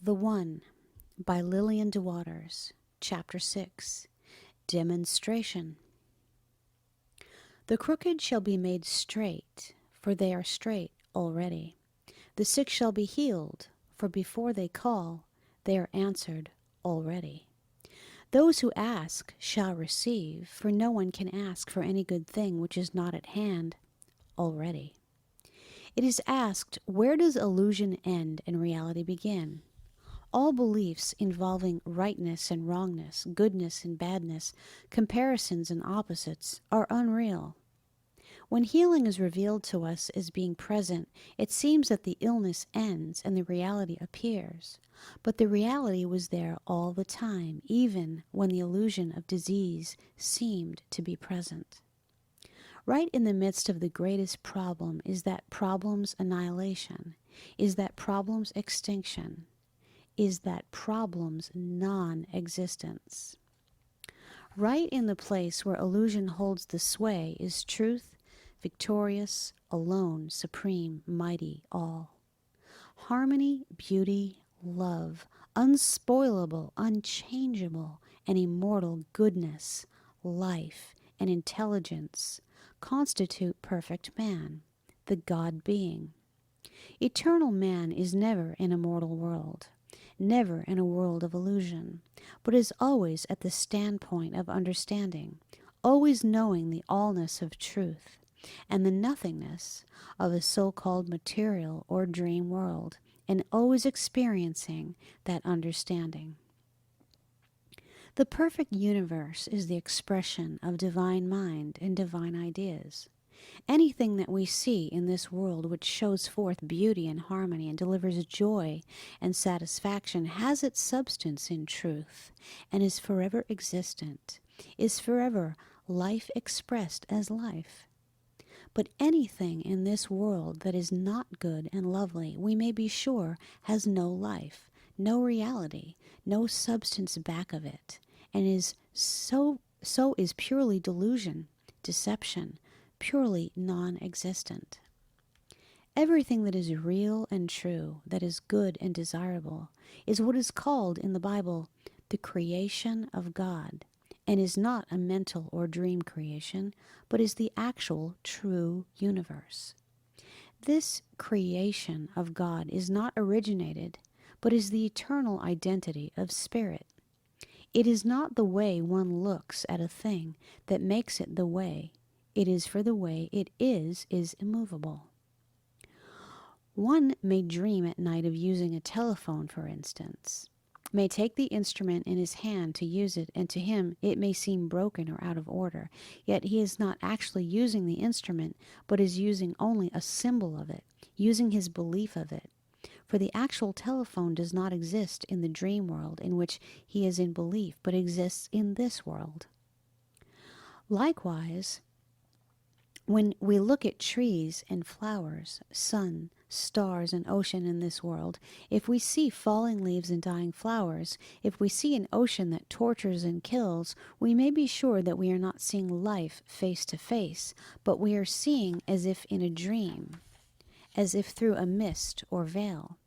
The One by Lillian DeWaters, Chapter 6, Demonstration. The crooked shall be made straight, for they are straight already. The sick shall be healed, for before they call, they are answered already. Those who ask shall receive, for no one can ask for any good thing which is not at hand already. It is asked, where does illusion end and reality begin? All beliefs involving rightness and wrongness, goodness and badness, comparisons and opposites are unreal. When healing is revealed to us as being present, it seems that the illness ends and the reality appears. But the reality was there all the time, even when the illusion of disease seemed to be present. Right in the midst of the greatest problem is that problem's annihilation, is that problem's extinction, is that problem's non-existence. Right in the place where illusion holds the sway is truth, victorious, alone, supreme, mighty, all. Harmony, beauty, love, unspoilable, unchangeable, and immortal goodness, life, and intelligence constitute perfect man, the God being. Eternal man is never in a mortal world, never in a world of illusion, but is always at the standpoint of understanding, always knowing the allness of truth and the nothingness of a so-called material or dream world, and always experiencing that understanding. The perfect universe is the expression of divine mind and divine ideas. Anything that we see in this world which shows forth beauty and harmony and delivers joy and satisfaction has its substance in truth and is forever existent, is forever life expressed as life. But anything in this world that is not good and lovely, we may be sure, has no life, no reality, no substance back of it, and is so is purely delusion, deception, purely non-existent. Everything that is real and true, that is good and desirable, is what is called in the Bible the creation of God, and is not a mental or dream creation, but is the actual true universe. This creation of God is not originated, but is the eternal identity of spirit. It is not the way one looks at a thing that makes it the way it is, for the way it is immovable. One may dream at night of using a telephone, for instance, may take the instrument in his hand to use it, and to him it may seem broken or out of order, yet he is not actually using the instrument, but is using only a symbol of it, using his belief of it. For the actual telephone does not exist in the dream world in which he is in belief, but exists in this world. Likewise, when we look at trees and flowers, sun, stars, and ocean in this world, if we see falling leaves and dying flowers, if we see an ocean that tortures and kills, we may be sure that we are not seeing life face to face, but we are seeing as if in a dream, as if through a mist or veil.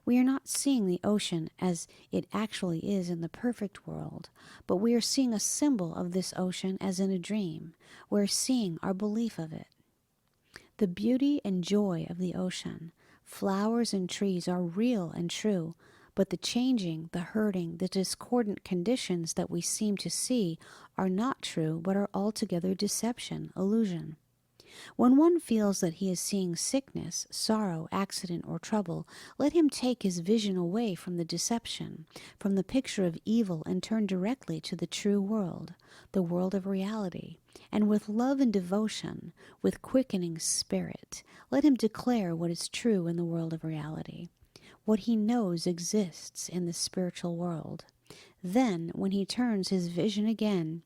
We are not seeing the ocean as it actually is in the perfect world, but we are seeing a symbol of this ocean as in a dream. We're seeing our belief of it. The beauty and joy of the ocean, flowers and trees are real and true, but the changing, the hurting, the discordant conditions that we seem to see are not true, but are altogether deception, illusion. When one feels that he is seeing sickness, sorrow, accident, or trouble, let him take his vision away from the deception, from the picture of evil, and turn directly to the true world, the world of reality, and with love and devotion, with quickening spirit, let him declare what is true in the world of reality, what he knows exists in the spiritual world. Then, when he turns his vision again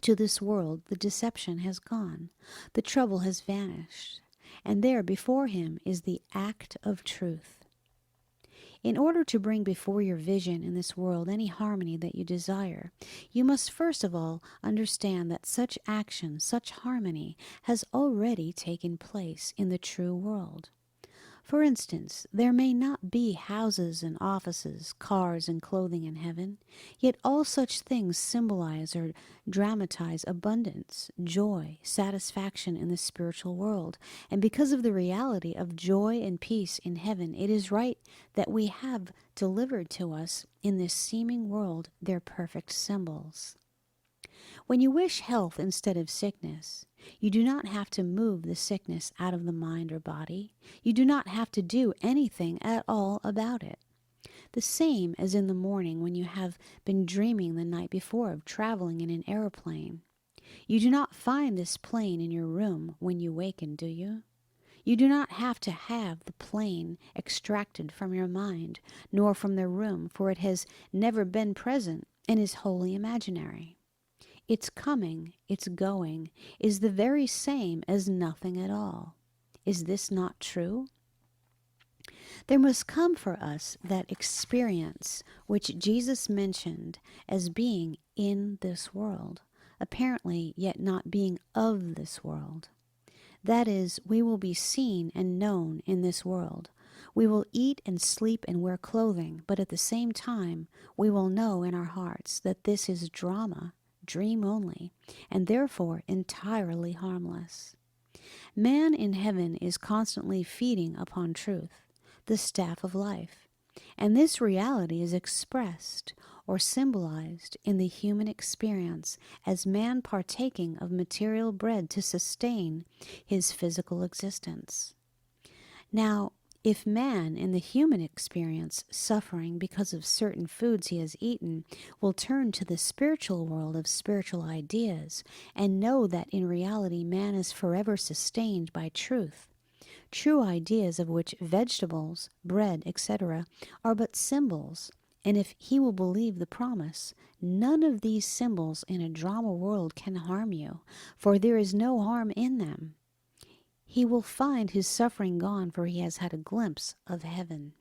to this world, the deception has gone, the trouble has vanished, and there before him is the act of truth. In order to bring before your vision in this world any harmony that you desire, you must first of all understand that such action, such harmony, has already taken place in the true world. For instance, there may not be houses and offices, cars and clothing in heaven, yet all such things symbolize or dramatize abundance, joy, satisfaction in the spiritual world. And because of the reality of joy and peace in heaven, it is right that we have delivered to us in this seeming world their perfect symbols. When you wish health instead of sickness, you do not have to move the sickness out of the mind or body. You do not have to do anything at all about it. The same as in the morning when you have been dreaming the night before of traveling in an aeroplane. You do not find this plane in your room when you waken, do you? You do not have to have the plane extracted from your mind, nor from the room, for it has never been present and is wholly imaginary. Its coming, its going, is the very same as nothing at all. Is this not true? There must come for us that experience which Jesus mentioned as being in this world, apparently yet not being of this world. That is, we will be seen and known in this world. We will eat and sleep and wear clothing, but at the same time, we will know in our hearts that this is drama, dream only, and therefore entirely harmless. Man in heaven is constantly feeding upon truth, the staff of life, and this reality is expressed or symbolized in the human experience as man partaking of material bread to sustain his physical existence. Now, if man in the human experience, suffering because of certain foods he has eaten, will turn to the spiritual world of spiritual ideas and know that in reality man is forever sustained by truth, true ideas of which vegetables, bread, etc., are but symbols, and if he will believe the promise, none of these symbols in a drama world can harm you, for there is no harm in them. He will find his suffering gone, for he has had a glimpse of heaven.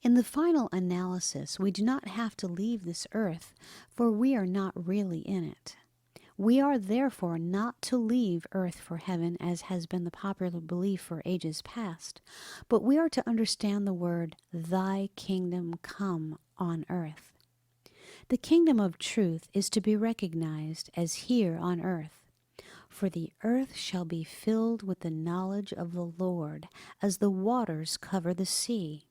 In the final analysis, we do not have to leave this earth, for we are not really in it. We are therefore not to leave earth for heaven, as has been the popular belief for ages past, but we are to understand the word, "Thy kingdom come on earth." The kingdom of truth is to be recognized as here on earth. For the earth shall be filled with the knowledge of the Lord, as the waters cover the sea.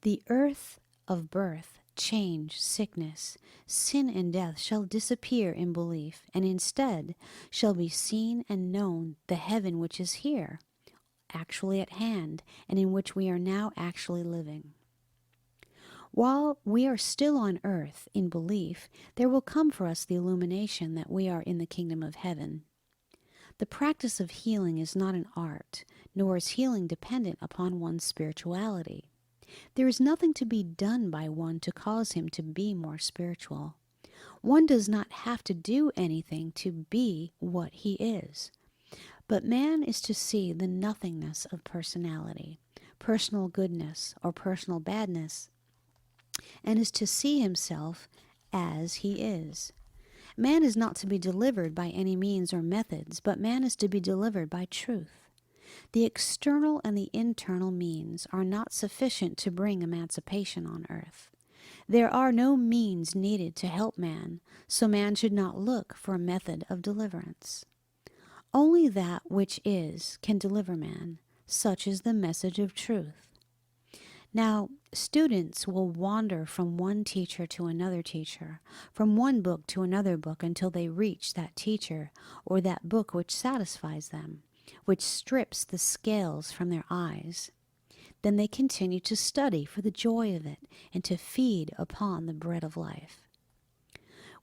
The earth of birth, change, sickness, sin, and death shall disappear in belief, and instead shall be seen and known the heaven which is here, actually at hand, and in which we are now actually living. While we are still on earth in belief, there will come for us the illumination that we are in the kingdom of heaven. The practice of healing is not an art, nor is healing dependent upon one's spirituality. There is nothing to be done by one to cause him to be more spiritual. One does not have to do anything to be what he is. But man is to see the nothingness of personality, personal goodness or personal badness, and is to see himself as he is. Man is not to be delivered by any means or methods, but man is to be delivered by truth. The external and the internal means are not sufficient to bring emancipation on earth. There are no means needed to help man, so man should not look for a method of deliverance. Only that which is can deliver man. Such is the message of truth. Now, students will wander from one teacher to another teacher, from one book to another book until they reach that teacher or that book which satisfies them, which strips the scales from their eyes. Then they continue to study for the joy of it and to feed upon the bread of life.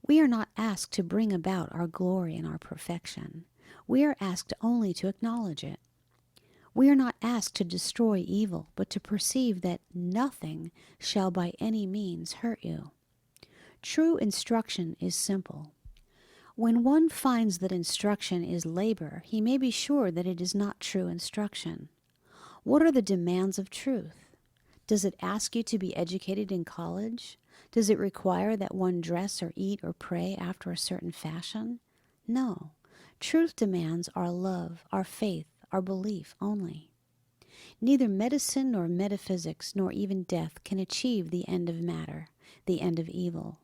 We are not asked to bring about our glory and our perfection. We are asked only to acknowledge it. We are not asked to destroy evil, but to perceive that nothing shall by any means hurt you. True instruction is simple. When one finds that instruction is labor, he may be sure that it is not true instruction. What are the demands of truth? Does it ask you to be educated in college? Does it require that one dress or eat or pray after a certain fashion? No. Truth demands our love, our faith, our belief only. Neither medicine nor metaphysics nor even death can achieve the end of matter, the end of evil.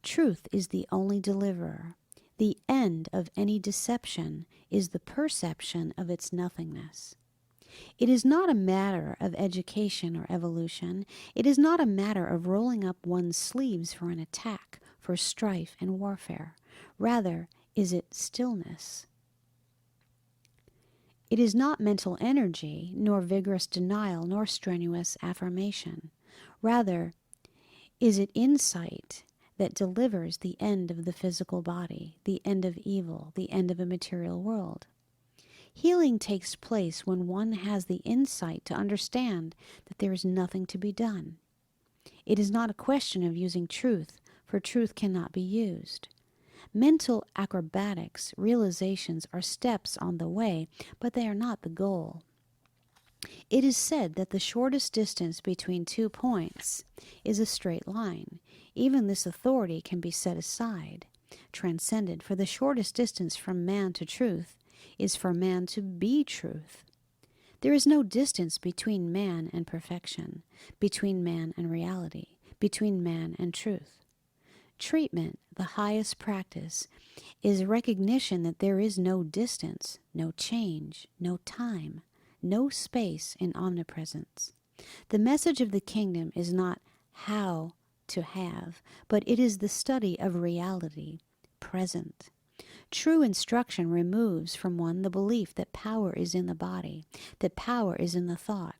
Truth is the only deliverer. The end of any deception is the perception of its nothingness. It is not a matter of education or evolution. It is not a matter of rolling up one's sleeves for an attack, for strife and warfare. Rather, is it stillness. It is not mental energy, nor vigorous denial, nor strenuous affirmation. Rather, is it insight that delivers the end of the physical body, the end of evil, the end of a material world. Healing takes place when one has the insight to understand that there is nothing to be done. It is not a question of using truth, for truth cannot be used. Mental acrobatics, realizations are steps on the way, but they are not the goal. It is said that the shortest distance between 2 points is a straight line. Even this authority can be set aside, transcended, for the shortest distance from man to truth is for man to be truth. There is no distance between man and perfection, between man and reality, between man and truth. Treatment, the highest practice, is recognition that there is no distance, no change, no time, no space in omnipresence. The message of the kingdom is not how to have, but it is the study of reality, present. True instruction removes from one the belief that power is in the body, that power is in the thought,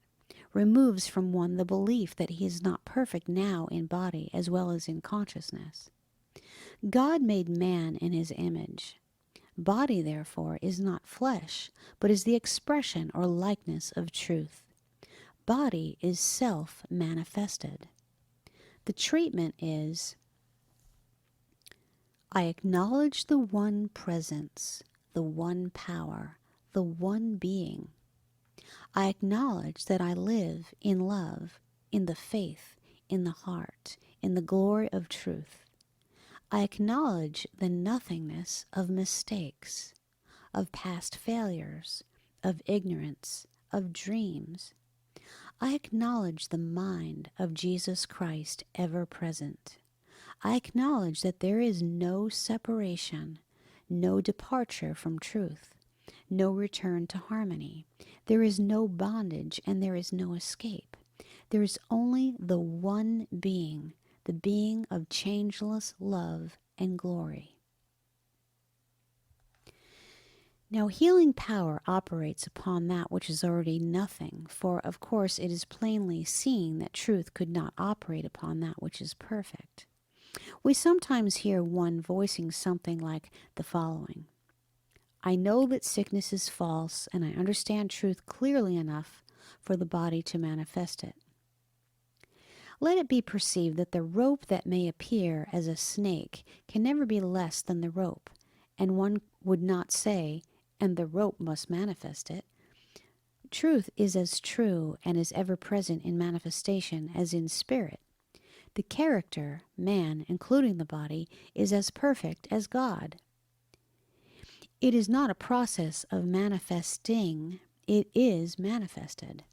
removes from one the belief that he is not perfect now in body as well as in consciousness. God made man in his image. Body, therefore, is not flesh, but is the expression or likeness of truth. Body is self-manifested. The treatment is, I acknowledge the one presence, the one power, the one being. I acknowledge that I live in love, in the faith, in the heart, in the glory of truth. I acknowledge the nothingness of mistakes, of past failures, of ignorance, of dreams. I acknowledge the mind of Jesus Christ ever present. I acknowledge that there is no separation, no departure from truth, no return to harmony. There is no bondage and there is no escape. There is only the one being, the being of changeless love and glory. Now, healing power operates upon that which is already nothing, for of course it is plainly seen that truth could not operate upon that which is perfect. We sometimes hear one voicing something like the following: I know that sickness is false, and I understand truth clearly enough for the body to manifest it. Let it be perceived that the rope that may appear as a snake can never be less than the rope, and one would not say, and the rope must manifest it. Truth is as true and is ever present in manifestation as in spirit. The character, man, including the body, is as perfect as God. It is not a process of manifesting, it is manifested.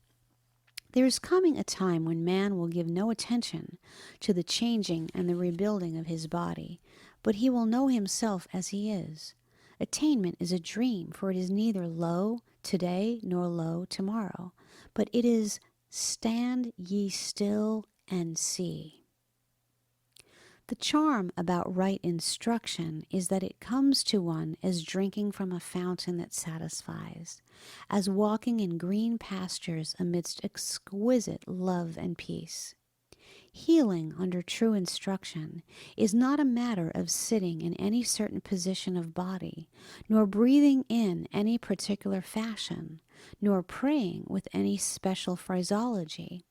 There is coming a time when man will give no attention to the changing and the rebuilding of his body, but he will know himself as he is. Attainment is a dream, for it is neither lo today nor lo tomorrow, but it is stand ye still and see. The charm about right instruction is that it comes to one as drinking from a fountain that satisfies, as walking in green pastures amidst exquisite love and peace. Healing under true instruction is not a matter of sitting in any certain position of body, nor breathing in any particular fashion, nor praying with any special phraseology.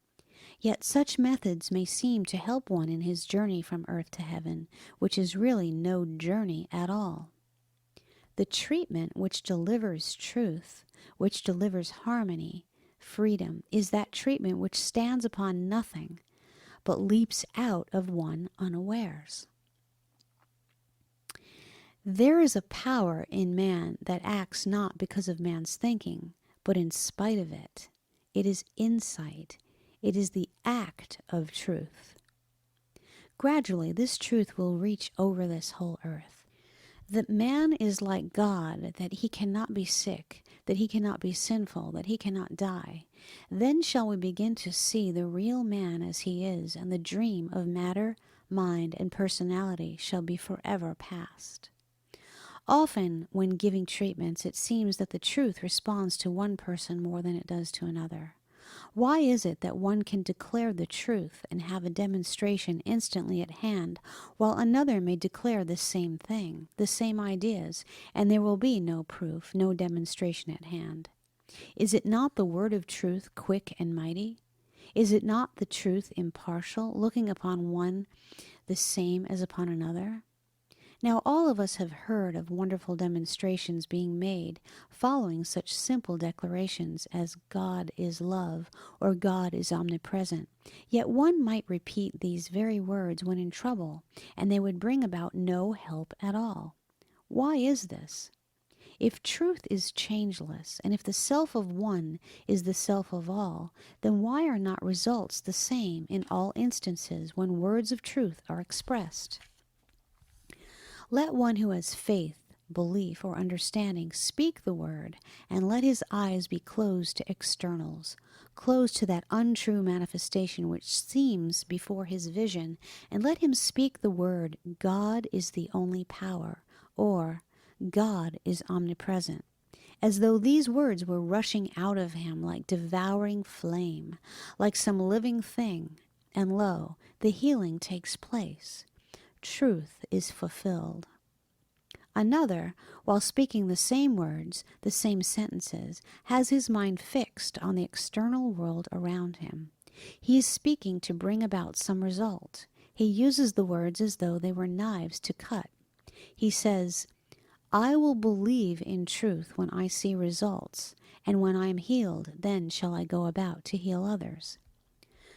Yet such methods may seem to help one in his journey from earth to heaven, which is really no journey at all. The treatment which delivers truth, which delivers harmony, freedom, is that treatment which stands upon nothing, but leaps out of one unawares. There is a power in man that acts not because of man's thinking, but in spite of it. It is insight. It is the act of truth. Gradually, this truth will reach over this whole earth. That man is like God, that he cannot be sick, that he cannot be sinful, that he cannot die. Then shall we begin to see the real man as he is, and the dream of matter, mind, and personality shall be forever past. Often, when giving treatments, it seems that the truth responds to one person more than it does to another. Why is it that one can declare the truth and have a demonstration instantly at hand, while another may declare the same thing, the same ideas, and there will be no proof, no demonstration at hand? Is it not the word of truth quick and mighty? Is it not the truth impartial, looking upon one the same as upon another? Now, all of us have heard of wonderful demonstrations being made following such simple declarations as God is love or God is omnipresent. Yet one might repeat these very words when in trouble, and they would bring about no help at all. Why is this? If truth is changeless, and if the self of one is the self of all, then why are not results the same in all instances when words of truth are expressed? Let one who has faith, belief, or understanding speak the word, and let his eyes be closed to externals, closed to that untrue manifestation which seems before his vision, and let him speak the word, God is the only power, or God is omnipresent, as though these words were rushing out of him like devouring flame, like some living thing, and lo, the healing takes place. Truth is fulfilled. Another, while speaking the same words, the same sentences, has his mind fixed on the external world around him. He is speaking to bring about some result. He uses the words as though they were knives to cut. He says, I will believe in truth when I see results, and when I am healed, then shall I go about to heal others.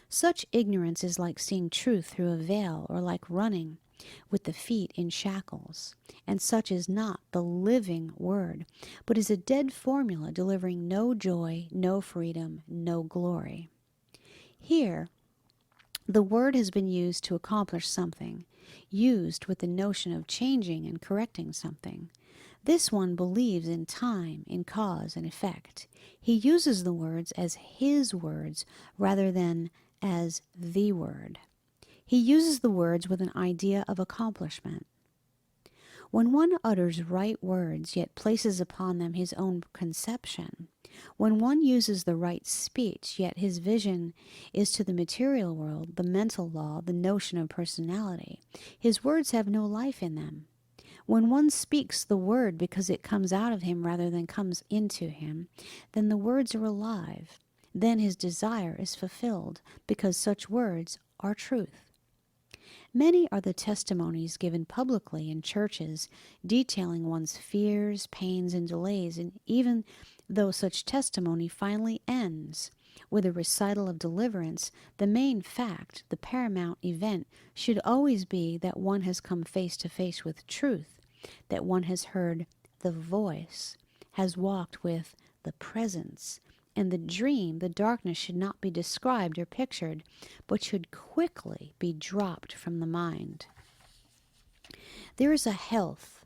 Such ignorance is like seeing truth through a veil, or like running with the feet in shackles, and such is not the living word, but is a dead formula delivering no joy, no freedom, no glory. Here, the word has been used to accomplish something, used with the notion of changing and correcting something. This one believes in time, in cause and effect. He uses the words as his words rather than as the word. He uses the words with an idea of accomplishment. When one utters right words, yet places upon them his own conception, when one uses the right speech, yet his vision is to the material world, the mental law, the notion of personality, his words have no life in them. When one speaks the word because it comes out of him rather than comes into him, then the words are alive. Then his desire is fulfilled, because such words are truth. Many are the testimonies given publicly in churches detailing one's fears, pains, and delays, and even though such testimony finally ends with a recital of deliverance, the main fact, the paramount event, should always be that one has come face to face with truth, that one has heard the voice, has walked with the presence, and the dream, the darkness, should not be described or pictured, but should quickly be dropped from the mind. There is a health,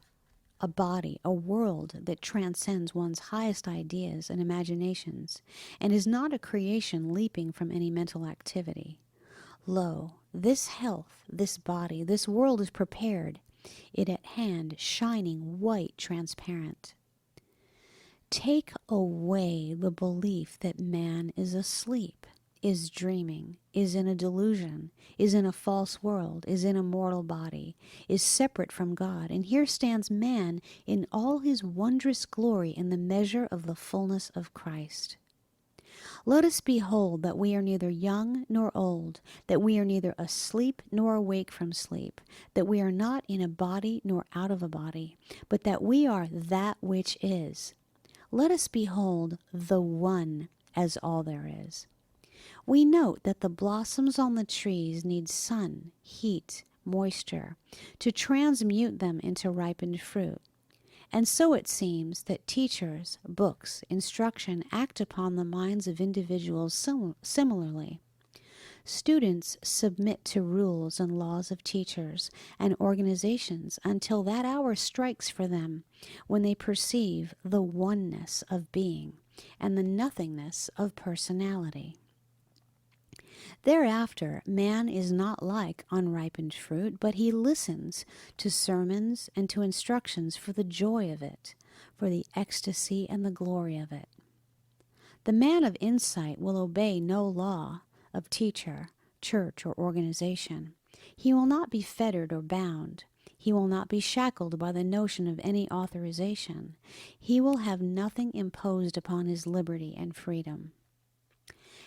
a body, a world that transcends one's highest ideas and imaginations, and is not a creation leaping from any mental activity. Lo, this health, this body, this world is prepared, it at hand, shining white, transparent. Take away the belief that man is asleep, is dreaming, is in a delusion, is in a false world, is in a mortal body, is separate from God, and here stands man in all his wondrous glory in the measure of the fullness of Christ. Let us behold that we are neither young nor old, that we are neither asleep nor awake from sleep, that we are not in a body nor out of a body, but that we are that which is. Let us behold the One as all there is. We note that the blossoms on the trees need sun, heat, moisture, to transmute them into ripened fruit. And so it seems that teachers, books, instruction act upon the minds of individuals similarly. Students submit to rules and laws of teachers and organizations until that hour strikes for them when they perceive the oneness of being and the nothingness of personality. Thereafter, man is not like unripened fruit, but he listens to sermons and to instructions for the joy of it, for the ecstasy and the glory of it. The man of insight will obey no law of teacher, church, or organization. He will not be fettered or bound. He will not be shackled by the notion of any authorization. He will have nothing imposed upon his liberty and freedom.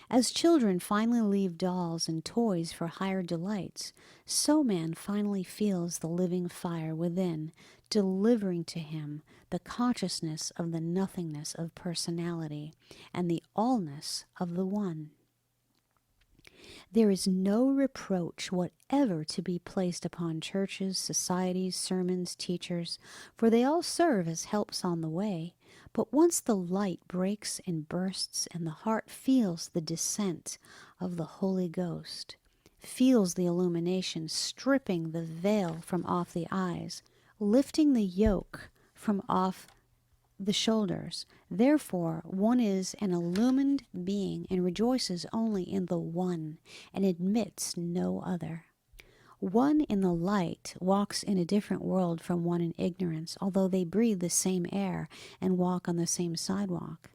As children finally leave dolls and toys for higher delights, so man finally feels the living fire within, delivering to him the consciousness of the nothingness of personality and the allness of the one. There is no reproach whatever to be placed upon churches, societies, sermons, teachers, for they all serve as helps on the way. But once the light breaks and bursts and the heart feels the descent of the Holy Ghost, feels the illumination stripping the veil from off the eyes, lifting the yoke from off the shoulders. Therefore, one is an illumined being and rejoices only in the one and admits no other. One in the light walks in a different world from one in ignorance, although they breathe the same air and walk on the same sidewalk.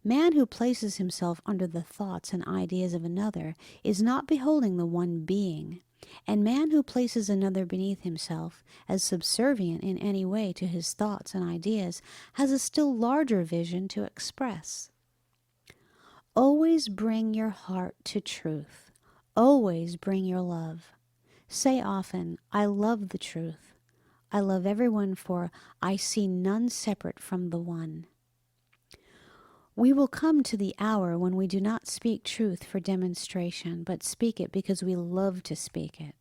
Man who places himself under the thoughts and ideas of another is not beholding the one being, and man who places another beneath himself as subservient in any way to his thoughts and ideas has a still larger vision to express. Always bring your heart to truth. Always bring your love. Say often, I love the truth. I love everyone, for I see none separate from the one. We will come to the hour when we do not speak truth for demonstration, but speak it because we love to speak it.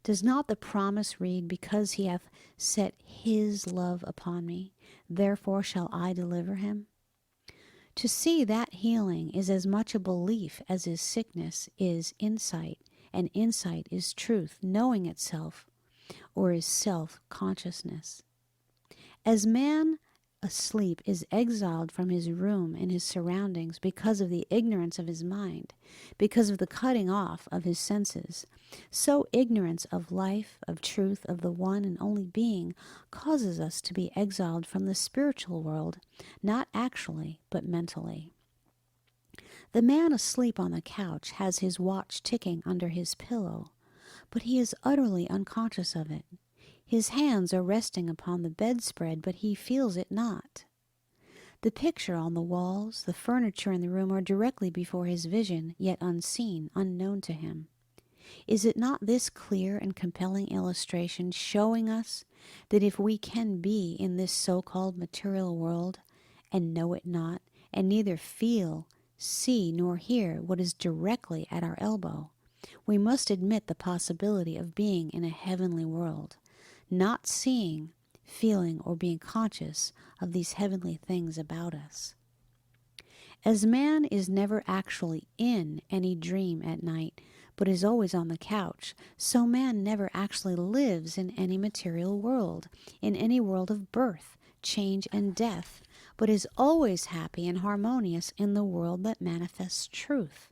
Does not the promise read, because he hath set his love upon me, therefore shall I deliver him? To see that healing is as much a belief as is sickness is insight, and insight is truth, knowing itself, or is self-consciousness. As man asleep is exiled from his room and his surroundings because of the ignorance of his mind, because of the cutting off of his senses, so ignorance of life, of truth, of the one and only being causes us to be exiled from the spiritual world, not actually, but mentally. The man asleep on the couch has his watch ticking under his pillow, but he is utterly unconscious of it. His hands are resting upon the bedspread, but he feels it not. The picture on the walls, the furniture in the room are directly before his vision, yet unseen, unknown to him. Is it not this clear and compelling illustration showing us that if we can be in this so-called material world and know it not, and neither feel, see, nor hear what is directly at our elbow, we must admit the possibility of being in a heavenly world, not seeing, feeling, or being conscious of these heavenly things about us. As man is never actually in any dream at night, but is always on the couch, so man never actually lives in any material world, in any world of birth, change, and death, but is always happy and harmonious in the world that manifests truth.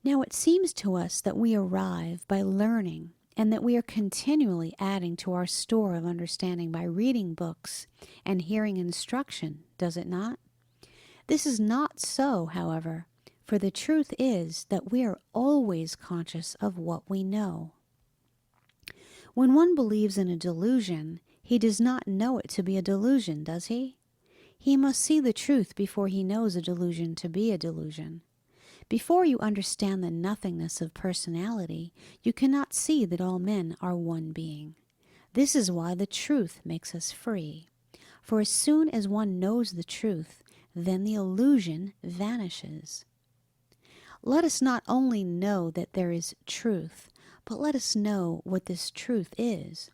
Now it seems to us that we arrive by learning, and that we are continually adding to our store of understanding by reading books and hearing instruction, does it not? This is not so, however, for the truth is that we are always conscious of what we know. When one believes in a delusion, he does not know it to be a delusion, does he? He must see the truth before he knows a delusion to be a delusion. Before you understand the nothingness of personality, you cannot see that all men are one being. This is why the truth makes us free. For as soon as one knows the truth, then the illusion vanishes. Let us not only know that there is truth, but let us know what this truth is.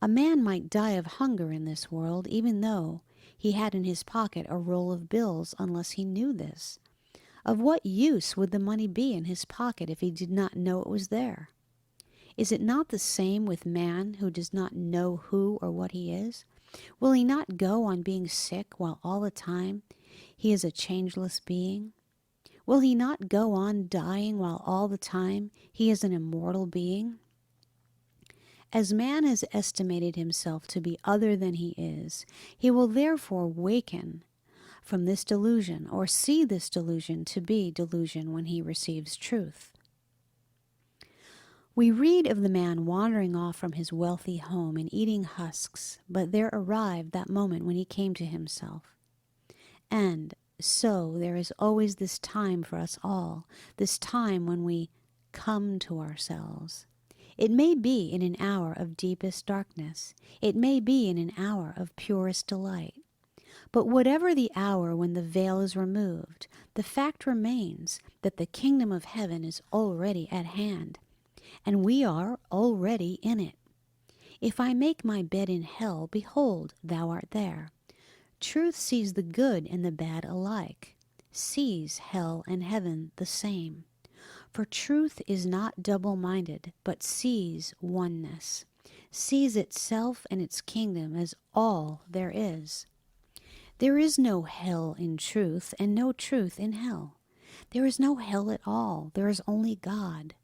A man might die of hunger in this world, even though he had in his pocket a roll of bills, unless he knew this. Of what use would the money be in his pocket if he did not know it was there? Is it not the same with man who does not know who or what he is? Will he not go on being sick while all the time he is a changeless being? Will he not go on dying while all the time he is an immortal being? As man has estimated himself to be other than he is, he will therefore waken from this delusion, or see this delusion to be delusion when he receives truth. We read of the man wandering off from his wealthy home and eating husks, but there arrived that moment when he came to himself. And so there is always this time for us all, this time when we come to ourselves. It may be in an hour of deepest darkness. It may be in an hour of purest delight. But whatever the hour when the veil is removed, the fact remains that the kingdom of heaven is already at hand, and we are already in it. If I make my bed in hell, behold, thou art there. Truth sees the good and the bad alike, sees hell and heaven the same. For truth is not double-minded, but sees oneness, sees itself and its kingdom as all there is. There is no hell in truth, and no truth in hell. There is no hell at all. There is only God.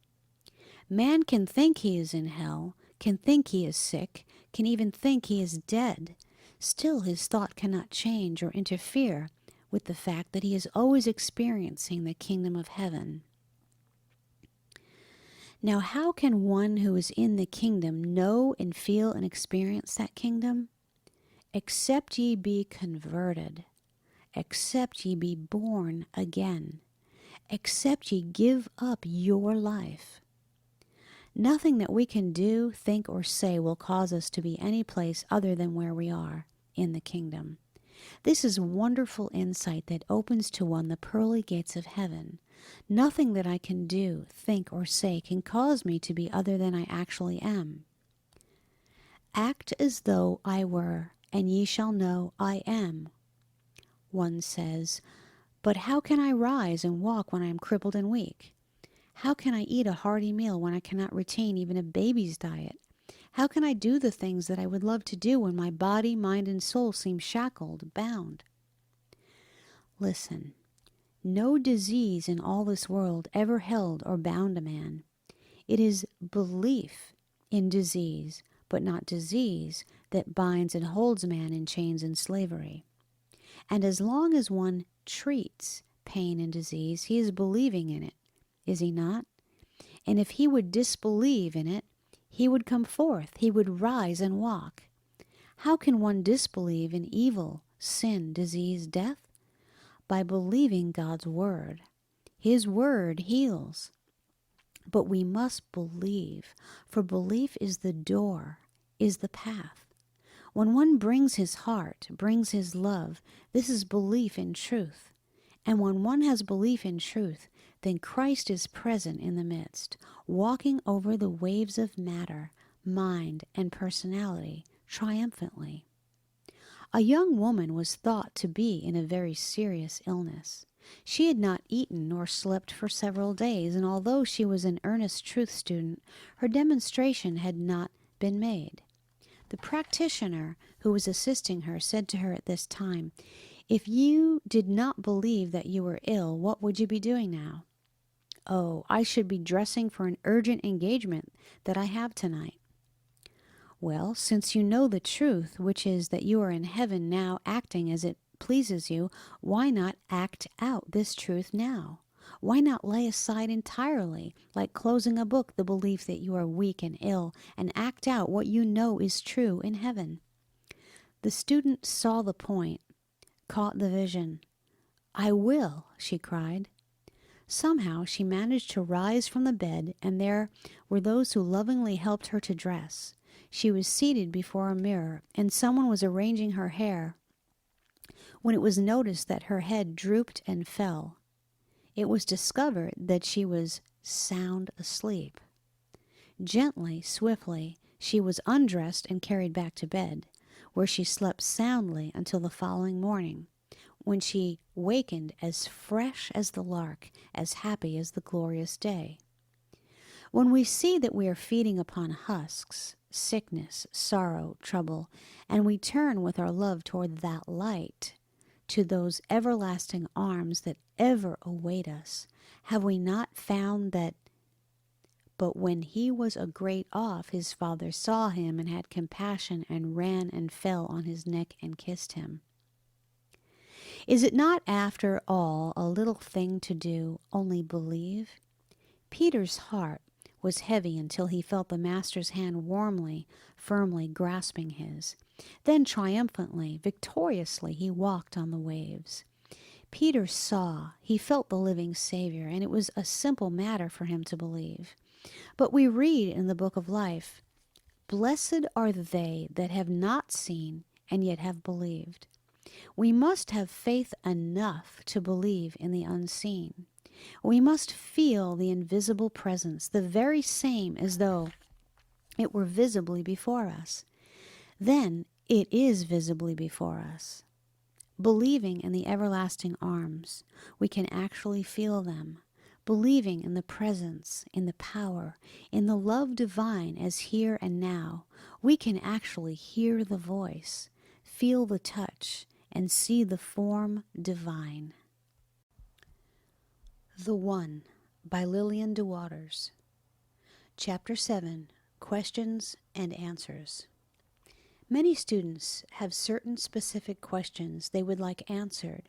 Man can think he is in hell, can think he is sick, can even think he is dead. Still his thought cannot change or interfere with the fact that he is always experiencing the kingdom of heaven. Now, how can one who is in the kingdom know and feel and experience that kingdom? Except ye be converted, except ye be born again, except ye give up your life. Nothing that we can do, think, or say will cause us to be any place other than where we are, in the kingdom. This is wonderful insight that opens to one the pearly gates of heaven. Nothing that I can do, think, or say can cause me to be other than I actually am. Act as though I were, and ye shall know I am. One says, but how can I rise and walk when I am crippled and weak? How can I eat a hearty meal when I cannot retain even a baby's diet? How can I do the things that I would love to do when my body, mind, and soul seem shackled, bound? Listen, no disease in all this world ever held or bound a man. It is belief in disease, but not disease, that binds and holds man in chains and slavery. And as long as one treats pain and disease, he is believing in it, is he not? And if he would disbelieve in it, he would come forth, he would rise and walk. How can one disbelieve in evil, sin, disease, death? By believing God's word. His word heals. But we must believe, for belief is the door, is the path. When one brings his heart, brings his love, this is belief in truth. And when one has belief in truth, then Christ is present in the midst, walking over the waves of matter, mind, and personality triumphantly. A young woman was thought to be in a very serious illness. She had not eaten nor slept for several days, and although she was an earnest truth student, her demonstration had not been made. The practitioner who was assisting her said to her at this time, "If you did not believe that you were ill, what would you be doing now?" "Oh, I should be dressing for an urgent engagement that I have tonight." "Well, since you know the truth, which is that you are in heaven now acting as it pleases you, why not act out this truth now? Why not lay aside entirely, like closing a book, the belief that you are weak and ill, and act out what you know is true in heaven?" The student saw the point, caught the vision. "I will," she cried. Somehow she managed to rise from the bed, and there were those who lovingly helped her to dress. She was seated before a mirror, and someone was arranging her hair when it was noticed that her head drooped and fell. It was discovered that she was sound asleep. Gently, swiftly, She was undressed and carried back to bed, where she slept soundly until the following morning, when she wakened as fresh as the lark, as happy as the glorious day. When we see that we are feeding upon husks, sickness, sorrow, trouble, and we turn with our love toward that light, to those everlasting arms that ever await us, have we not found that, but when he was a great off, his father saw him and had compassion and ran and fell on his neck and kissed him? Is it not after all a little thing to do, only believe? Peter's heart was heavy until he felt the Master's hand warmly, firmly grasping his. Then triumphantly, victoriously, he walked on the waves. Peter saw, he felt the living Savior, and it was a simple matter for him to believe. But we read in the book of life, "Blessed are they that have not seen and yet have believed." We must have faith enough to believe in the unseen. We must feel the invisible presence, the very same as though it were visibly before us. Then it is visibly before us. Believing in the everlasting arms, we can actually feel them. Believing in the presence, in the power, in the love divine as here and now, we can actually hear the voice, feel the touch, and see the form divine. The One by Lillian DeWaters. Chapter 7, Questions and Answers. Many students have certain specific questions they would like answered,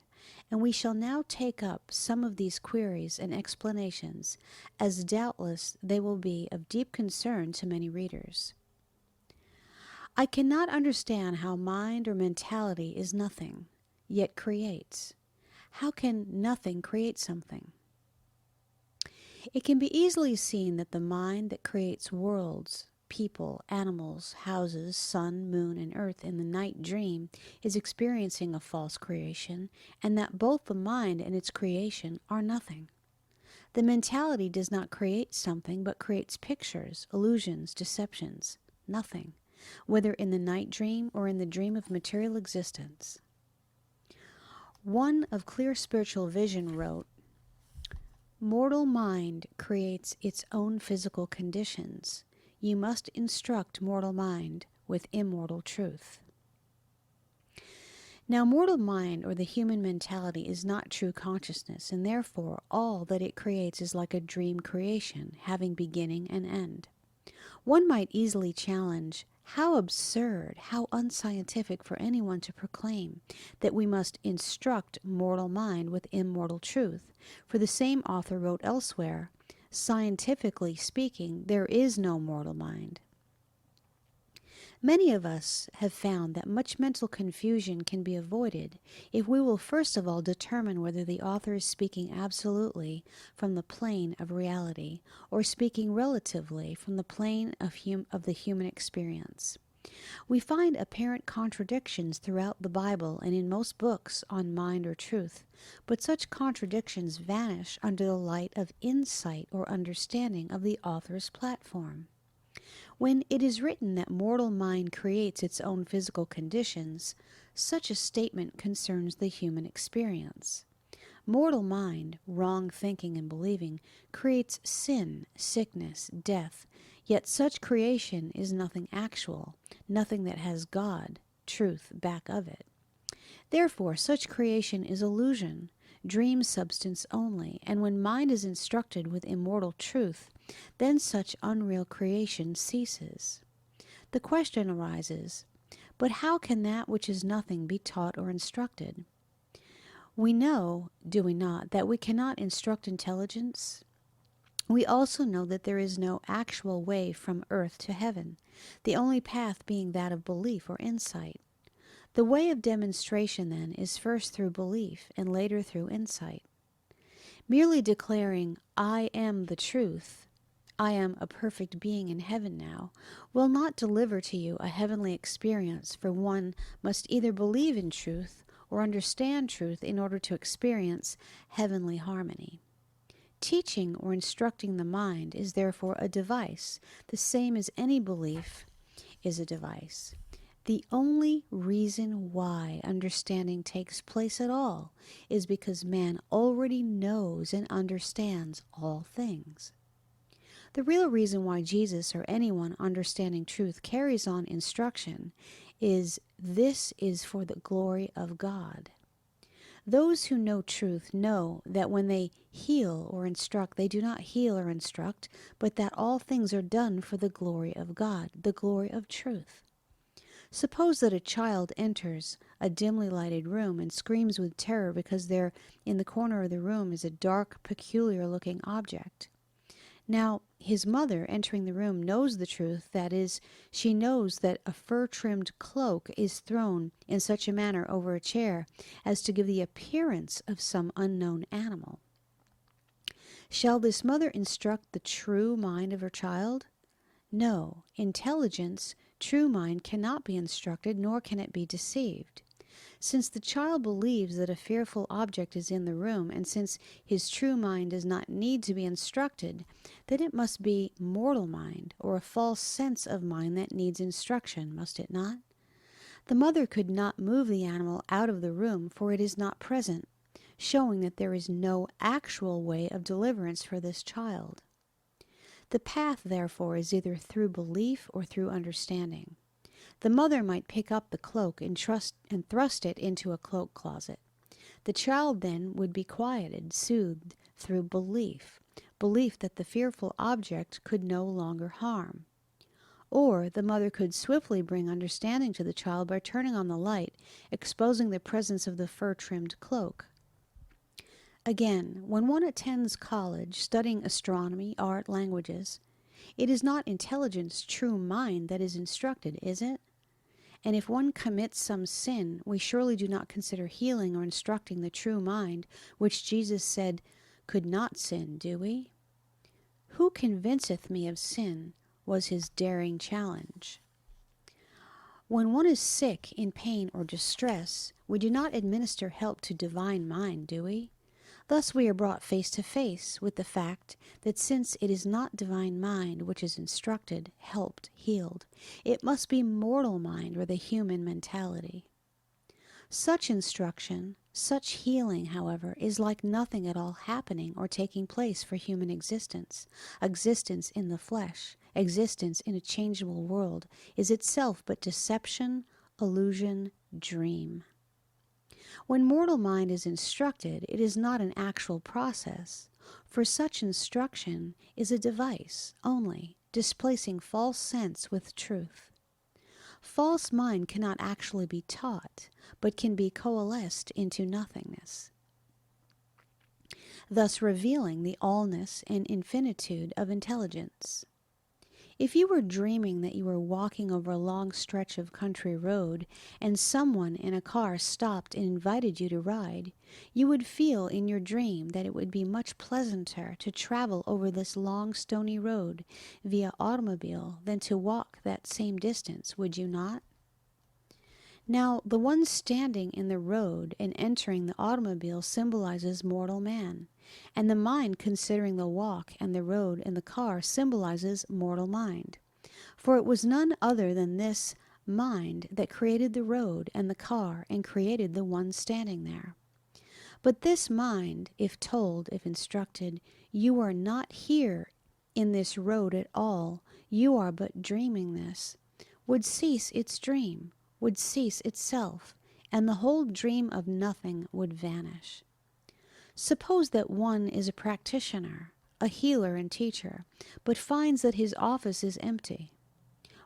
and we shall now take up some of these queries and explanations, as doubtless they will be of deep concern to many readers. I cannot understand how mind or mentality is nothing, yet creates. How can nothing create something? It can be easily seen that the mind that creates worlds, people, animals, houses, sun, moon, and earth in the night dream is experiencing a false creation, and that both the mind and its creation are nothing. The mentality does not create something, but creates pictures, illusions, deceptions, nothing, whether in the night dream or in the dream of material existence. One of clear spiritual vision wrote, "Mortal mind creates its own physical conditions. You must instruct mortal mind with immortal truth." Now, mortal mind, or the human mentality, is not true consciousness, and therefore all that it creates is like a dream creation, having beginning and end. One might easily challenge, how absurd, how unscientific for anyone to proclaim that we must instruct mortal mind with immortal truth, for the same author wrote elsewhere, "Scientifically speaking, there is no mortal mind." Many of us have found that much mental confusion can be avoided if we will first of all determine whether the author is speaking absolutely from the plane of reality or speaking relatively from the plane of the human experience. We find apparent contradictions throughout the Bible and in most books on mind or truth, but such contradictions vanish under the light of insight or understanding of the author's platform. When it is written that mortal mind creates its own physical conditions, such a statement concerns the human experience. Mortal mind, wrong thinking and believing, creates sin, sickness, death, yet such creation is nothing actual, nothing that has God, truth, back of it. Therefore, such creation is illusion, dream substance only, and when mind is instructed with immortal truth, then such unreal creation ceases. The question arises, but how can that which is nothing be taught or instructed? We know, do we not, that we cannot instruct intelligence? We also know that there is no actual way from earth to heaven, the only path being that of belief or insight. The way of demonstration, then, is first through belief and later through insight. Merely declaring, "I am the truth," "I am a perfect being in heaven now," will not deliver to you a heavenly experience, for one must either believe in truth or understand truth in order to experience heavenly harmony. Teaching or instructing the mind is therefore a device, the same as any belief is a device. The only reason why understanding takes place at all is because man already knows and understands all things. The real reason why Jesus or anyone understanding truth carries on instruction is this is for the glory of God. Those who know truth know that when they heal or instruct, they do not heal or instruct, but that all things are done for the glory of God, the glory of truth. Suppose that a child enters a dimly lighted room and screams with terror because there in the corner of the room is a dark, peculiar-looking object. Now, his mother, entering the room, knows the truth. That is, she knows that a fur-trimmed cloak is thrown in such a manner over a chair as to give the appearance of some unknown animal. Shall this mother instruct the true mind of her child? No. Intelligence, true mind, cannot be instructed, nor can it be deceived. Since the child believes that a fearful object is in the room, and since his true mind does not need to be instructed, then it must be mortal mind, or a false sense of mind that needs instruction, must it not? The mother could not move the animal out of the room, for it is not present, showing that there is no actual way of deliverance for this child. The path, therefore, is either through belief or through understanding. The mother might pick up the cloak and thrust it into a cloak closet. The child then would be quieted, soothed through belief that the fearful object could no longer harm. Or the mother could swiftly bring understanding to the child by turning on the light, exposing the presence of the fur-trimmed cloak. Again, when one attends college studying astronomy, art, languages, it is not intelligence, true mind that is instructed, is it? And if one commits some sin, we surely do not consider healing or instructing the true mind, which Jesus said could not sin, do we? Who convinceth me of sin was his daring challenge. When one is sick, in pain, or distress, we do not administer help to divine mind, do we? Thus we are brought face to face with the fact that since it is not divine mind which is instructed, helped, healed, it must be mortal mind or the human mentality. Such instruction, such healing, however, is like nothing at all happening or taking place for human existence. Existence in the flesh, existence in a changeable world, is itself but deception, illusion, dream. When mortal mind is instructed, it is not an actual process, for such instruction is a device only, displacing false sense with truth. False mind cannot actually be taught, but can be coalesced into nothingness, thus revealing the allness and infinitude of intelligence. If you were dreaming that you were walking over a long stretch of country road and someone in a car stopped and invited you to ride, you would feel in your dream that it would be much pleasanter to travel over this long stony road via automobile than to walk that same distance, would you not? Now, the one standing in the road and entering the automobile symbolizes mortal man, and the mind considering the walk and the road and the car symbolizes mortal mind. For it was none other than this mind that created the road and the car and created the one standing there. But this mind, if told, if instructed, you are not here in this road at all, you are but dreaming this, would cease its dream, would cease itself, and the whole dream of nothing would vanish. Suppose that one is a practitioner, a healer and teacher, but finds that his office is empty.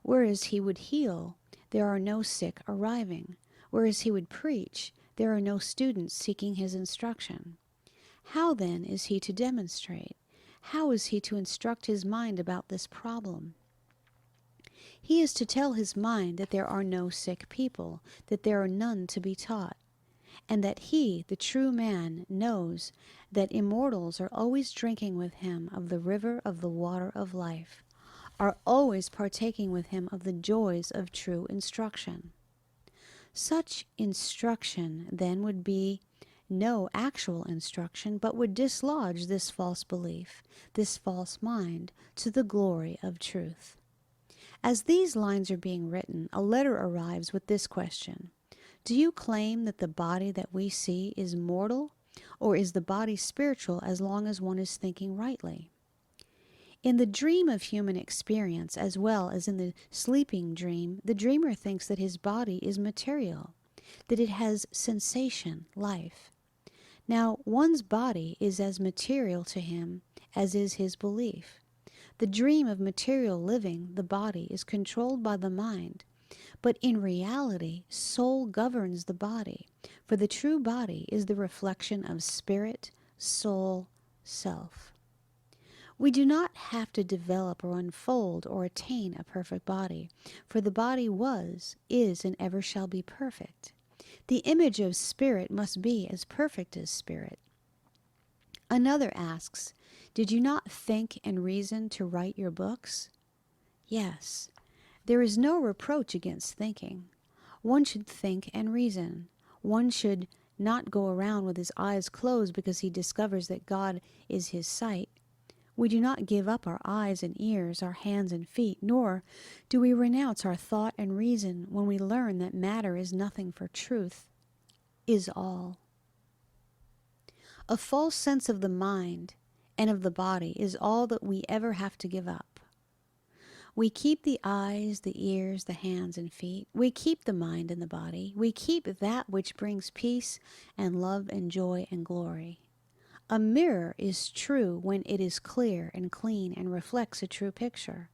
Whereas he would heal, there are no sick arriving. Whereas he would preach, there are no students seeking his instruction. How then is he to demonstrate? How is he to instruct his mind about this problem? He is to tell his mind that there are no sick people, that there are none to be taught, and that he, the true man, knows that immortals are always drinking with him of the river of the water of life, are always partaking with him of the joys of true instruction. Such instruction, then, would be no actual instruction, but would dislodge this false belief, this false mind, to the glory of truth. As these lines are being written, a letter arrives with this question: do you claim that the body that we see is mortal, or is the body spiritual as long as one is thinking rightly? In the dream of human experience, as well as in the sleeping dream, the dreamer thinks that his body is material, that it has sensation, life. Now, one's body is as material to him as is his belief. The dream of material living, the body, is controlled by the mind, but in reality, soul governs the body, for the true body is the reflection of spirit, soul, self. We do not have to develop or unfold or attain a perfect body, for the body was, is, and ever shall be perfect. The image of spirit must be as perfect as spirit. Another asks, did you not think and reason to write your books? Yes. There is no reproach against thinking. One should think and reason. One should not go around with his eyes closed because he discovers that God is his sight. We do not give up our eyes and ears, our hands and feet, nor do we renounce our thought and reason when we learn that matter is nothing, for truth is all. A false sense of the mind and of the body is all that we ever have to give up. We keep the eyes, the ears, the hands and feet. We keep the mind and the body. We keep that which brings peace and love and joy and glory. A mirror is true when it is clear and clean and reflects a true picture.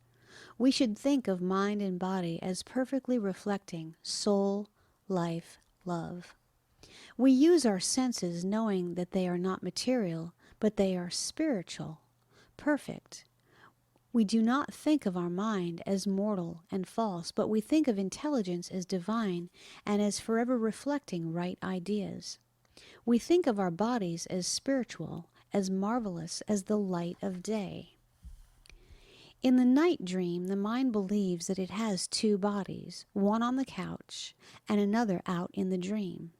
We should think of mind and body as perfectly reflecting soul, life, love. We use our senses knowing that they are not material, but they are spiritual, perfect. We do not think of our mind as mortal and false, but we think of intelligence as divine and as forever reflecting right ideas. We think of our bodies as spiritual, as marvelous as the light of day. In the night dream, the mind believes that it has two bodies, one on the couch and another out in the dream.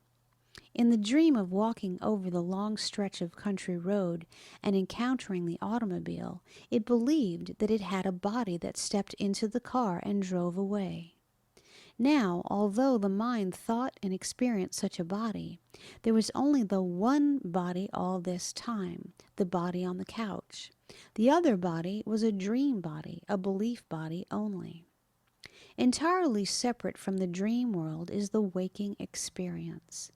In the dream of walking over the long stretch of country road and encountering the automobile, it believed that it had a body that stepped into the car and drove away. Now, although the mind thought and experienced such a body, there was only the one body all this time, the body on the couch. The other body was a dream body, a belief body only. Entirely separate from the dream world is the waking experience.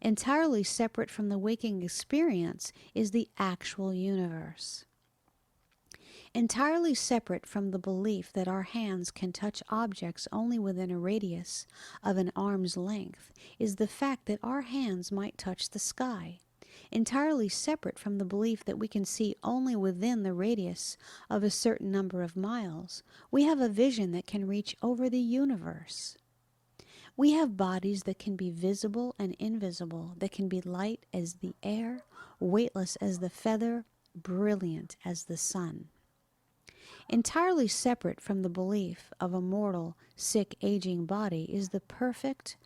Entirely separate from the waking experience is the actual universe. Entirely separate from the belief that our hands can touch objects only within a radius of an arm's length is the fact that our hands might touch the sky. Entirely separate from the belief that we can see only within the radius of a certain number of miles, we have a vision that can reach over the universe. We have bodies that can be visible and invisible, that can be light as the air, weightless as the feather, brilliant as the sun. Entirely separate from the belief of a mortal, sick, aging body is the perfect,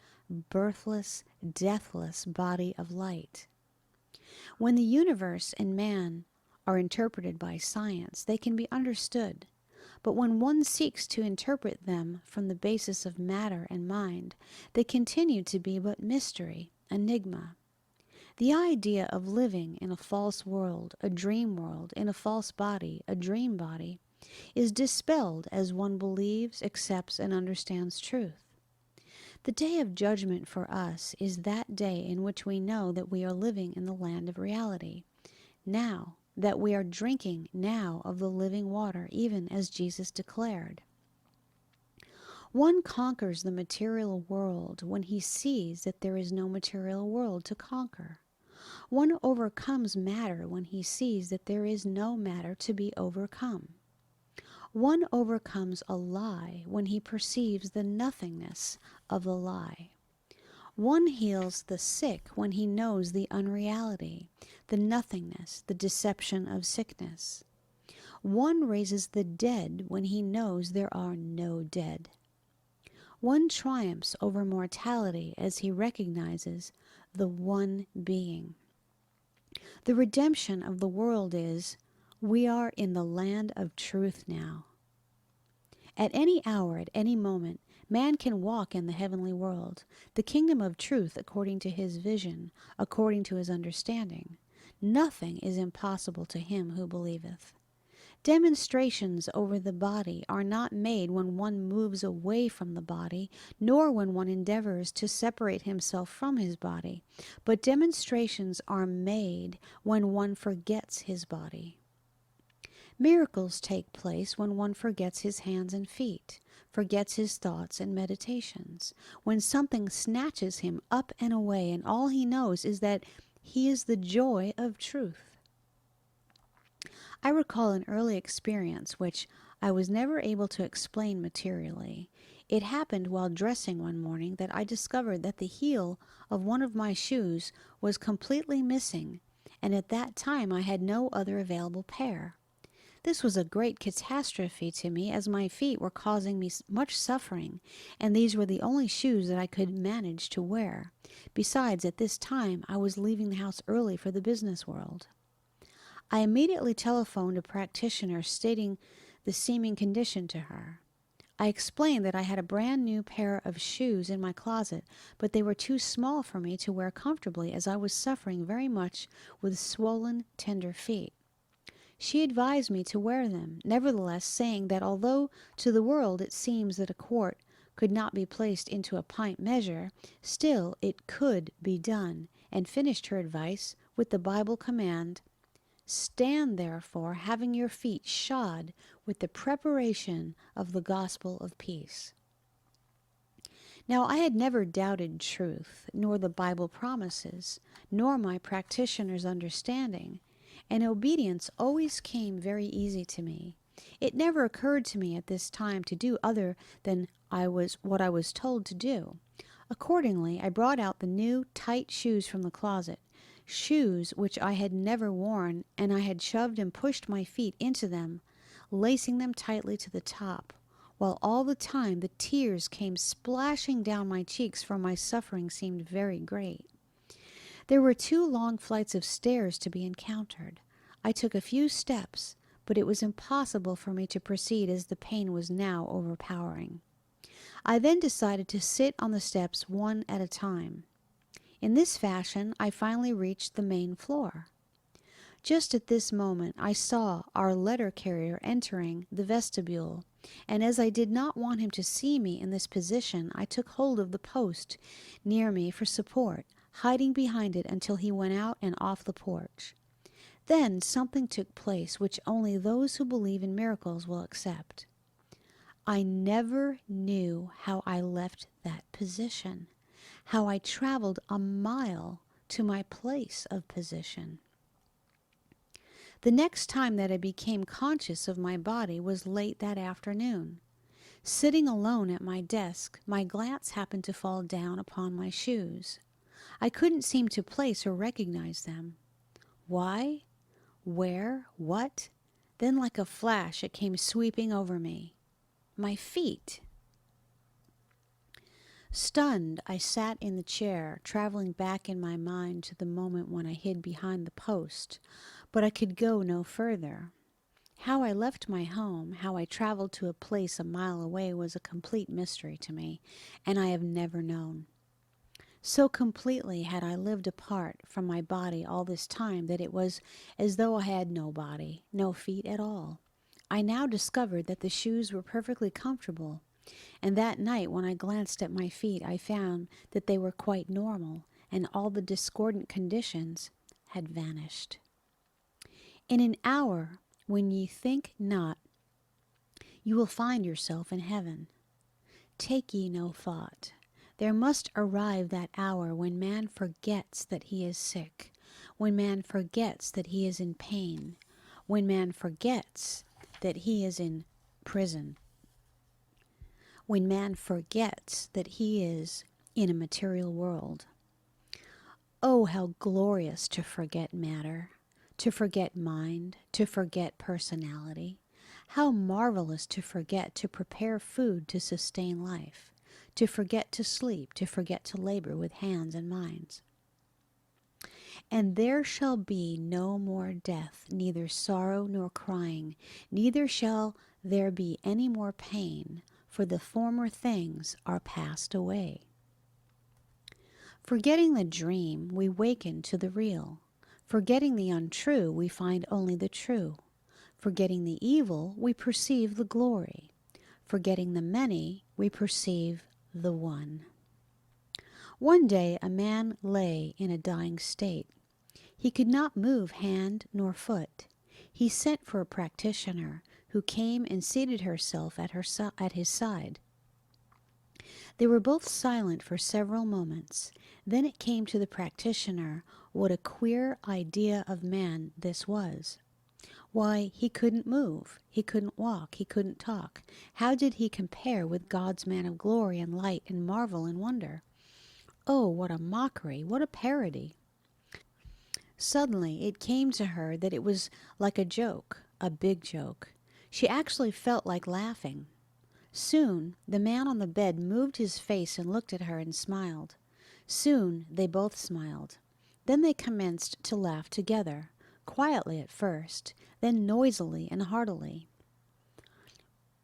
birthless, deathless body of light. When the universe and man are interpreted by science, they can be understood. But when one seeks to interpret them from the basis of matter and mind, they continue to be but mystery, enigma. The idea of living in a false world, a dream world, in a false body, a dream body, is dispelled as one believes, accepts, and understands truth. The day of judgment for us is that day in which we know that we are living in the land of reality, now, that we are drinking now of the living water, even as Jesus declared. One conquers the material world when he sees that there is no material world to conquer. One overcomes matter when he sees that there is no matter to be overcome. One overcomes a lie when he perceives the nothingness of the lie. One heals the sick when he knows the unreality, the nothingness, the deception of sickness. One raises the dead when he knows there are no dead. One triumphs over mortality as he recognizes the one being. The redemption of the world is, we are in the land of truth now. At any hour, at any moment, man can walk in the heavenly world, the kingdom of truth according to his vision, according to his understanding. Nothing is impossible to him who believeth. Demonstrations over the body are not made when one moves away from the body, nor when one endeavors to separate himself from his body, but demonstrations are made when one forgets his body. Miracles take place when one forgets his hands and feet, forgets his thoughts and meditations, when something snatches him up and away, and all he knows is that he is the joy of truth. I recall an early experience which I was never able to explain materially. It happened while dressing one morning that I discovered that the heel of one of my shoes was completely missing, and at that time I had no other available pair. This was a great catastrophe to me, as my feet were causing me much suffering, and these were the only shoes that I could manage to wear. Besides, at this time I was leaving the house early for the business world. I immediately telephoned a practitioner stating the seeming condition to her. I explained that I had a brand new pair of shoes in my closet, but they were too small for me to wear comfortably, as I was suffering very much with swollen, tender feet. She advised me to wear them, nevertheless saying that although to the world it seems that a quart could not be placed into a pint measure, still it could be done, and finished her advice with the Bible command, "Stand therefore, having your feet shod with the preparation of the gospel of peace." Now I had never doubted truth, nor the Bible promises, nor my practitioner's understanding, and obedience always came very easy to me. It never occurred to me at this time to do other than what I was told to do. Accordingly, I brought out the new tight shoes from the closet, shoes which I had never worn, and I had shoved and pushed my feet into them, lacing them tightly to the top, while all the time the tears came splashing down my cheeks, for my suffering seemed very great. There were 2 long flights of stairs to be encountered. I took a few steps, but it was impossible for me to proceed, as the pain was now overpowering. I then decided to sit on the steps one at a time. In this fashion, I finally reached the main floor. Just at this moment, I saw our letter carrier entering the vestibule, and as I did not want him to see me in this position, I took hold of the post near me for support, hiding behind it until he went out and off the porch. Then something took place which only those who believe in miracles will accept. I never knew how I left that position, how I traveled a mile to my place of position. The next time that I became conscious of my body was late that afternoon. Sitting alone at my desk, my glance happened to fall down upon my shoes. I couldn't seem to place or recognize them. Why? Where? What? Then like a flash it came sweeping over me. My feet! Stunned, I sat in the chair, traveling back in my mind to the moment when I hid behind the post, but I could go no further. How I left my home, how I traveled to a place a mile away, was a complete mystery to me, and I have never known. So completely had I lived apart from my body all this time that it was as though I had no body, no feet at all. I now discovered that the shoes were perfectly comfortable, and that night when I glanced at my feet I found that they were quite normal, and all the discordant conditions had vanished. In an hour, when ye think not, you will find yourself in heaven. Take ye no thought. There must arrive that hour when man forgets that he is sick, when man forgets that he is in pain, when man forgets that he is in prison, when man forgets that he is in a material world. Oh, how glorious to forget matter, to forget mind, to forget personality. How marvelous to forget to prepare food to sustain life, to forget to sleep, to forget to labor with hands and minds. And there shall be no more death, neither sorrow nor crying, neither shall there be any more pain, for the former things are passed away. Forgetting the dream, we waken to the real. Forgetting the untrue, we find only the true. Forgetting the evil, we perceive the glory. Forgetting the many, we perceive the one. One day a man lay in a dying state. He could not move hand nor foot. He sent for a practitioner, who came and seated herself at his side. They were both silent for several moments. Then it came to the practitioner what a queer idea of man this was. Why, he couldn't move, he couldn't walk, he couldn't talk. How did he compare with God's man of glory and light and marvel and wonder? Oh, what a mockery, what a parody. Suddenly it came to her that it was like a joke, a big joke. She actually felt like laughing. Soon the man on the bed moved his face and looked at her and smiled. Soon they both smiled. Then they commenced to laugh together, quietly at first, then noisily and heartily.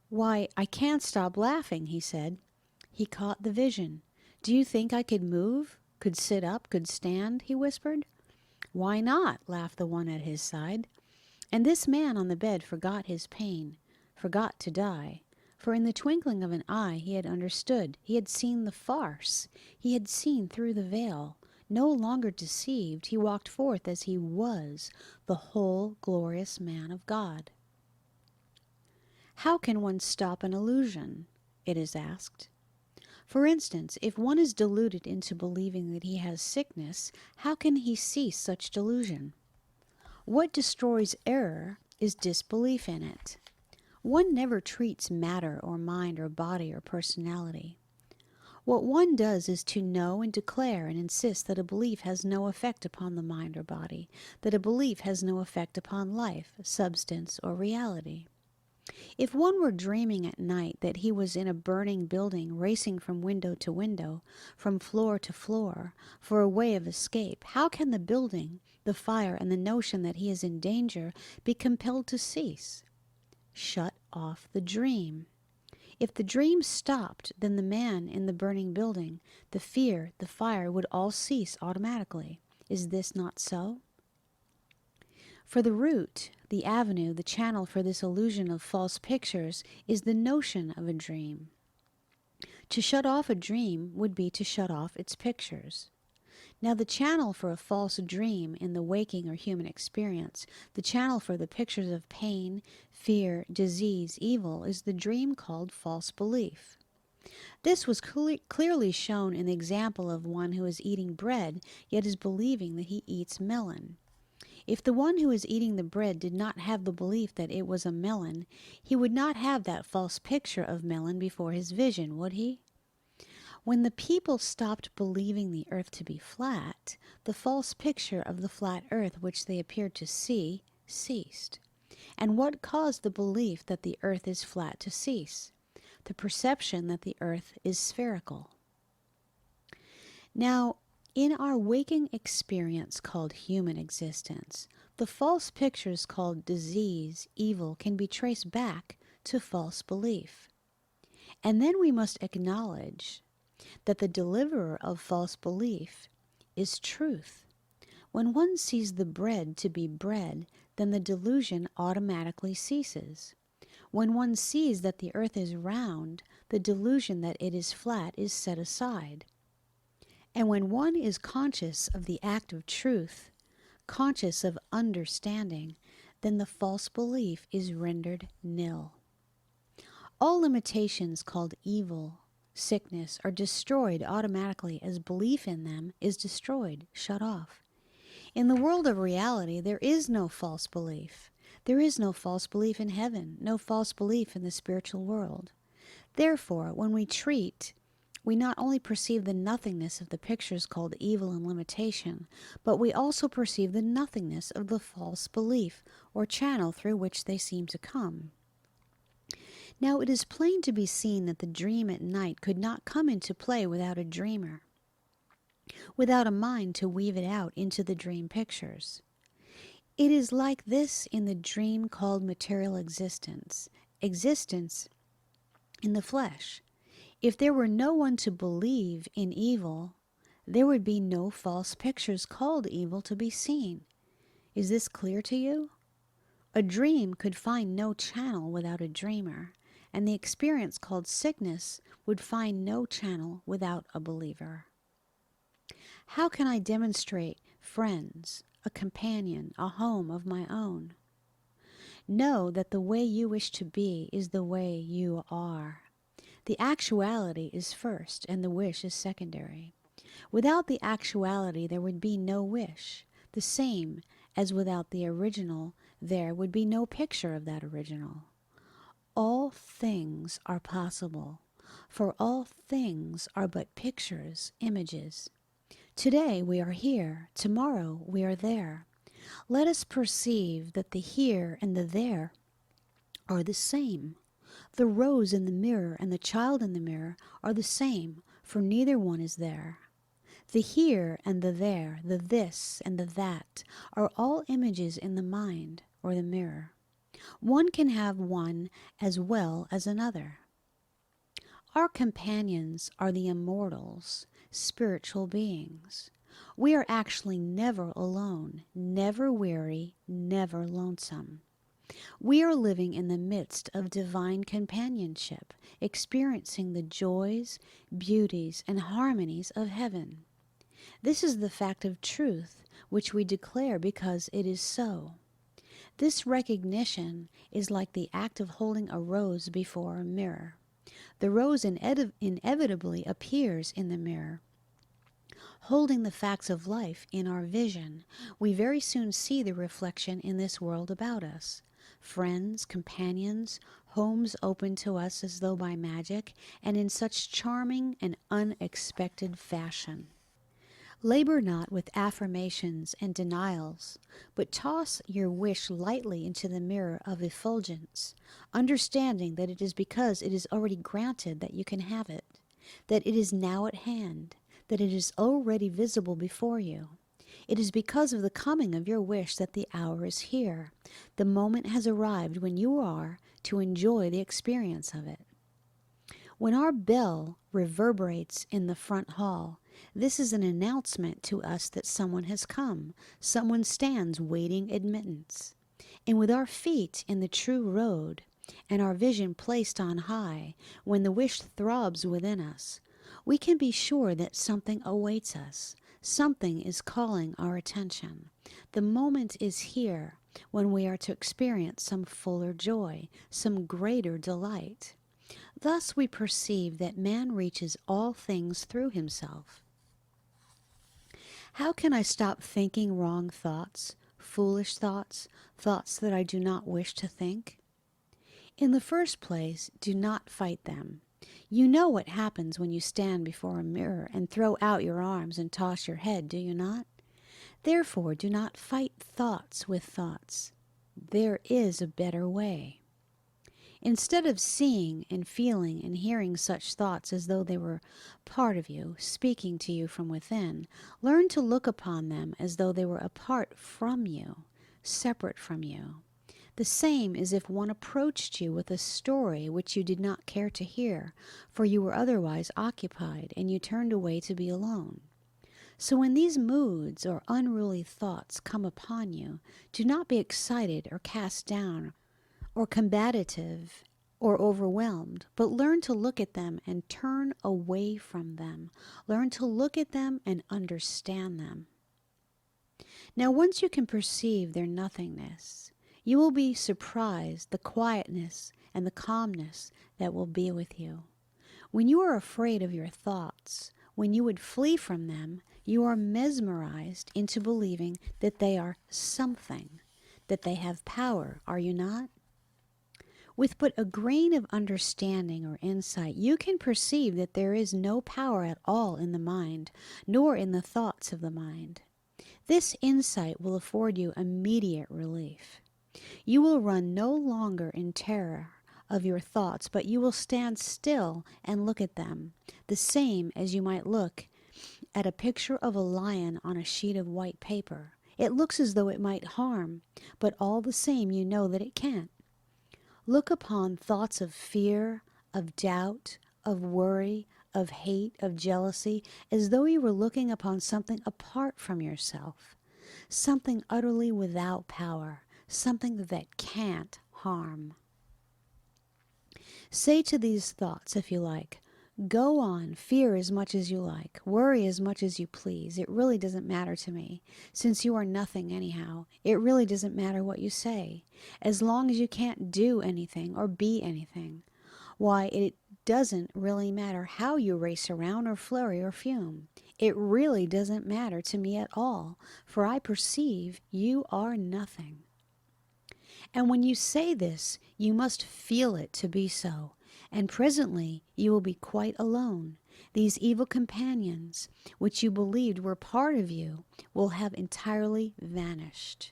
"Why, I can't stop laughing," he said. He caught the vision. "Do you think I could move, could sit up, could stand?" he whispered. "Why not?" laughed the one at his side. And this man on the bed forgot his pain, forgot to die. For in the twinkling of an eye he had understood, he had seen the farce, he had seen through the veil. No longer deceived, he walked forth as he was, the whole glorious man of God. How can one stop an illusion? It is asked. For instance, if one is deluded into believing that he has sickness, how can he cease such delusion? What destroys error is disbelief in it. One never treats matter or mind or body or personality. What one does is to know and declare and insist that a belief has no effect upon the mind or body, that a belief has no effect upon life, substance, or reality. If one were dreaming at night that he was in a burning building, racing from window to window, from floor to floor, for a way of escape, how can the building, the fire, and the notion that he is in danger be compelled to cease? Shut off the dream. If the dream stopped, then the man in the burning building, the fear, the fire would all cease automatically. Is this not so? For the root, the avenue, the channel for this illusion of false pictures is the notion of a dream. To shut off a dream would be to shut off its pictures. Now the channel for a false dream in the waking or human experience, the channel for the pictures of pain, fear, disease, evil, is the dream called false belief. This was clearly shown in the example of one who is eating bread, yet is believing that he eats melon. If the one who is eating the bread did not have the belief that it was a melon, he would not have that false picture of melon before his vision, would he? When the people stopped believing the earth to be flat, the false picture of the flat earth which they appeared to see ceased. And what caused the belief that the earth is flat to cease? The perception that the earth is spherical. Now, in our waking experience called human existence, the false pictures called disease, evil, can be traced back to false belief. And then we must acknowledge that the deliverer of false belief is truth. When one sees the bread to be bread, then the delusion automatically ceases. When one sees that the earth is round, the delusion that it is flat is set aside. And when one is conscious of the act of truth, conscious of understanding, then the false belief is rendered nil. All limitations called evil, sickness, are destroyed automatically as belief in them is destroyed, shut off. In the world of reality, there is no false belief. There is no false belief in heaven, no false belief in the spiritual world. Therefore, when we treat, we not only perceive the nothingness of the pictures called evil and limitation, but we also perceive the nothingness of the false belief or channel through which they seem to come. Now it is plain to be seen that the dream at night could not come into play without a dreamer, without a mind to weave it out into the dream pictures. It is like this in the dream called material existence. existence in the flesh. If there were no one to believe in evil, there would be no false pictures called evil to be seen. Is this clear to you? A dream could find no channel without a dreamer, and the experience called sickness would find no channel without a believer. How can I demonstrate friends, a companion, a home of my own? Know that the way you wish to be is the way you are. The actuality is first, and the wish is secondary. Without the actuality, there would be no wish, the same as without the original, there would be no picture of that original. All things are possible, for all things are but pictures, images. Today we are here, tomorrow we are there. Let us perceive that the here and the there are the same. The rose in the mirror and the child in the mirror are the same, for neither one is there. The here and the there, the this and the that, are all images in the mind or the mirror. One can have one as well as another. Our companions are the immortals, spiritual beings. We are actually never alone, never weary, never lonesome. We are living in the midst of divine companionship, experiencing the joys, beauties, and harmonies of heaven. This is the fact of truth, which we declare because it is so. This recognition is like the act of holding a rose before a mirror. The rose inevitably appears in the mirror. Holding the facts of life in our vision, we very soon see the reflection in this world about us. Friends, companions, homes open to us as though by magic, and in such charming and unexpected fashion. Labor not with affirmations and denials, but toss your wish lightly into the mirror of effulgence, understanding that it is because it is already granted that you can have it, that it is now at hand, that it is already visible before you. It is because of the coming of your wish that the hour is here. The moment has arrived when you are to enjoy the experience of it. When our bell reverberates in the front hall, this is an announcement to us that someone has come. Someone stands waiting admittance. And with our feet in the true road, and our vision placed on high, when the wish throbs within us, we can be sure that something awaits us. Something is calling our attention. The moment is here when we are to experience some fuller joy, some greater delight. Thus we perceive that man reaches all things through himself. How can I stop thinking wrong thoughts, foolish thoughts, thoughts that I do not wish to think? In the first place, do not fight them. You know what happens when you stand before a mirror and throw out your arms and toss your head, do you not? Therefore, do not fight thoughts with thoughts. There is a better way. Instead of seeing and feeling and hearing such thoughts as though they were part of you, speaking to you from within, learn to look upon them as though they were apart from you, separate from you. The same as if one approached you with a story which you did not care to hear, for you were otherwise occupied, and you turned away to be alone. So when these moods or unruly thoughts come upon you, do not be excited or cast down, or combative, or overwhelmed, but learn to look at them and turn away from them. Learn to look at them and understand them. Now, once you can perceive their nothingness, you will be surprised the quietness and the calmness that will be with you. When you are afraid of your thoughts, when you would flee from them, you are mesmerized into believing that they are something, that they have power, are you not? With but a grain of understanding or insight, you can perceive that there is no power at all in the mind, nor in the thoughts of the mind. This insight will afford you immediate relief. You will run no longer in terror of your thoughts, but you will stand still and look at them, the same as you might look at a picture of a lion on a sheet of white paper. It looks as though it might harm, but all the same you know that it can't. Look upon thoughts of fear, of doubt, of worry, of hate, of jealousy, as though you were looking upon something apart from yourself, something utterly without power, something that can't harm. Say to these thoughts, if you like, go on, fear as much as you like, worry as much as you please. It really doesn't matter to me. Since you are nothing anyhow, it really doesn't matter what you say, as long as you can't do anything or be anything. Why, it doesn't really matter how you race around or flurry or fume. It really doesn't matter to me at all, for I perceive you are nothing. And when you say this, you must feel it to be so, and presently you will be quite alone. These evil companions, which you believed were part of you, will have entirely vanished.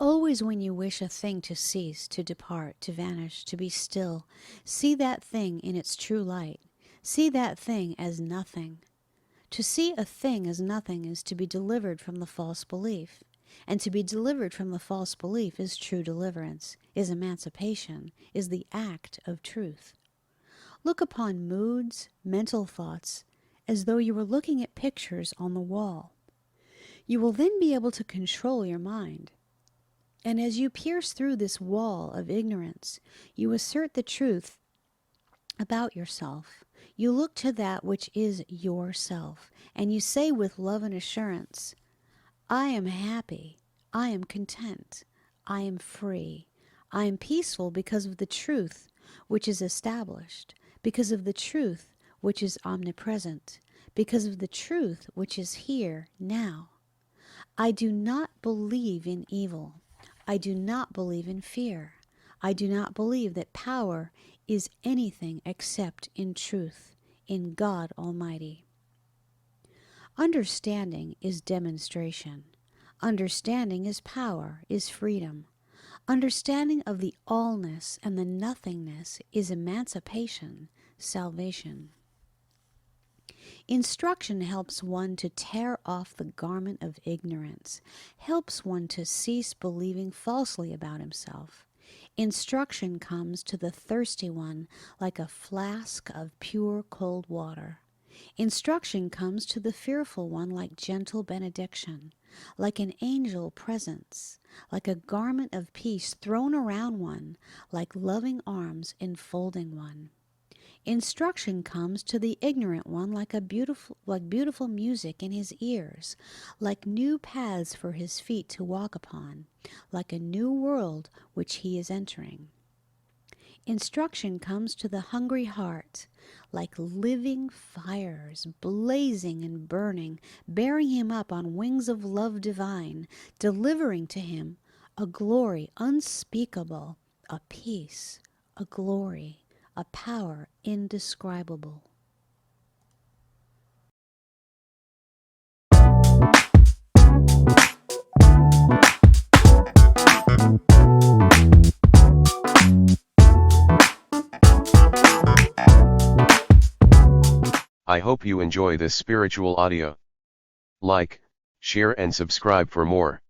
Always when you wish a thing to cease, to depart, to vanish, to be still, see that thing in its true light. See that thing as nothing. To see a thing as nothing is to be delivered from the false belief. And to be delivered from the false belief is true deliverance, is emancipation, is the act of truth. Look upon moods, mental thoughts, as though you were looking at pictures on the wall. You will then be able to control your mind. And as you pierce through this wall of ignorance, you assert the truth about yourself. You look to that which is yourself, and you say with love and assurance, I am happy, I am content, I am free, I am peaceful because of the truth which is established, because of the truth which is omnipresent, because of the truth which is here now. I do not believe in evil. I do not believe in fear. I do not believe that power is anything except in truth, in God Almighty. Understanding is demonstration. Understanding is power, is freedom. Understanding of the allness and the nothingness is emancipation, salvation. Instruction helps one to tear off the garment of ignorance, helps one to cease believing falsely about himself. Instruction comes to the thirsty one like a flask of pure cold water. Instruction comes to the fearful one like gentle benediction, like an angel presence, like a garment of peace thrown around one, like loving arms enfolding one. Instruction comes to the ignorant one like beautiful music in his ears, like new paths for his feet to walk upon, like a new world which he is entering. Instruction comes to the hungry heart, like living fires, blazing and burning, bearing him up on wings of love divine, delivering to him a glory unspeakable, a peace, a glory, a power indescribable. I hope you enjoy this spiritual audio. Like, share and subscribe for more.